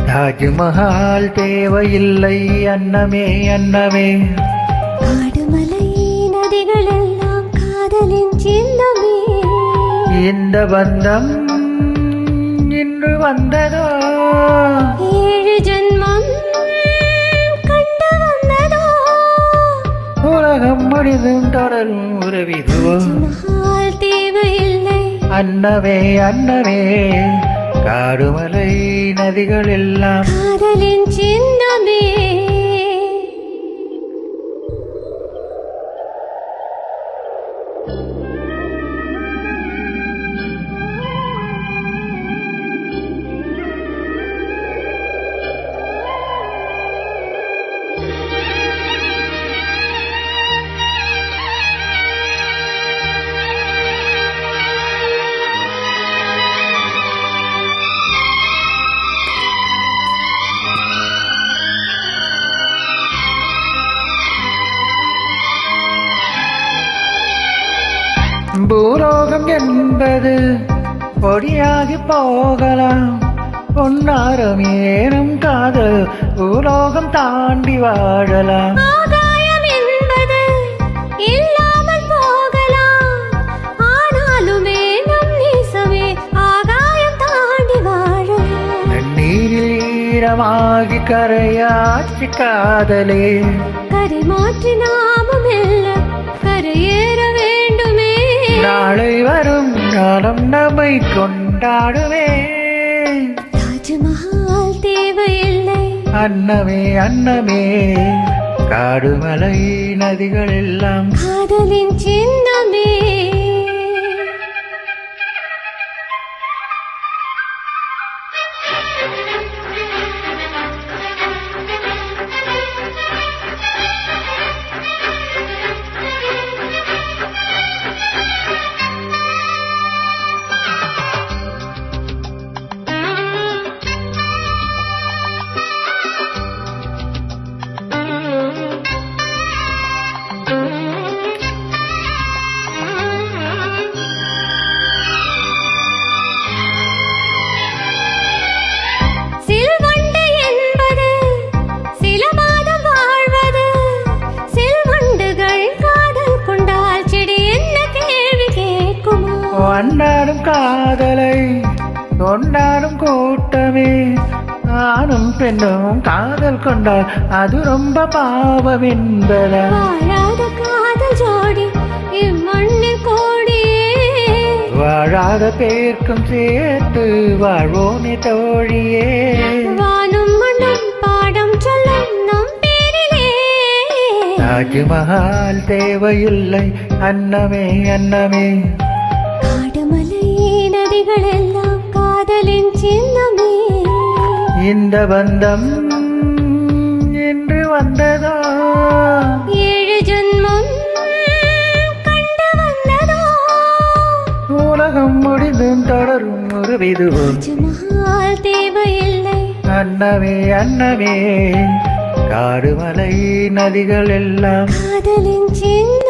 தாஜ்மஹால் தேவையில்லை அன்னமே அன்னமே, காடுமலை நதிகள் எல்லாம் காதலின் சின்னமே. இந்த பந்தம் இன்று வந்ததோ, 7 ஜென்மம் கண்டு வந்ததோ, உலகம் முழுதும் தொடரும் உறவிதுவோ. தாஜ்மஹால் தேவையில்லை அன்னமே அன்னமே, காடுமலை நதிகள் எல்லாம் காதலின் சின்னமே. பூலோகம் என்பது பொடியாகி போகலாம், பொன்னாரம் ஏனும் காதல் பூலோகம் தாண்டி வாழலாம். ஆகாயம் என்பது இல்லாமல் போகலாம், ஆனாலுமே நம் நேசமே ஆகாயம் தாண்டி வாழலாம். நீரில் ஈரமாகி கரையாட்சி காதலே, கரை மாற்றி நாமும் எல்லாம் கரையேற வேண்டுமே. நாளை வரும் காலம் நம்மை கொண்டாடுவே. தாஜ்மஹால் தேவையில்லை அன்னமே அன்னமே, காடுமலை நதிகள் எல்லாம் காதலின் சின்னமே. கொண்டாடும் காதலை கொண்டாடும் கூட்டமே, ஆணும் பெண்ணும் காதல் கொண்டால் அது ரொம்ப பாவம் என்பதா. வாழாத காதல் ஜோடி இம்மண்ணில் கோடியே, வாழாத பேர்க்கும் சேர்த்து வாழ்வோனே தோழியே. வானும் மண்ணும் பாடம் சொல்லும் நம் பேரிலே. தாஜ்மஹால் தேவையில்லை அன்னமே அன்னமே, காடுமலை நதிகள் எல்லாம் காதலின் சின்னமே. இந்த பந்தம் என்று வந்ததோ, 7 ஜென்மம் கண்டு வந்ததோ, உலகம் முடிந்தும் தொடரும் ஒரு விதுவோ. தாஜ்மஹால் தேவையில்லை அன்னமே அன்னமே, காடுமலை நதிகள் எல்லாம் காதலின் சின்ன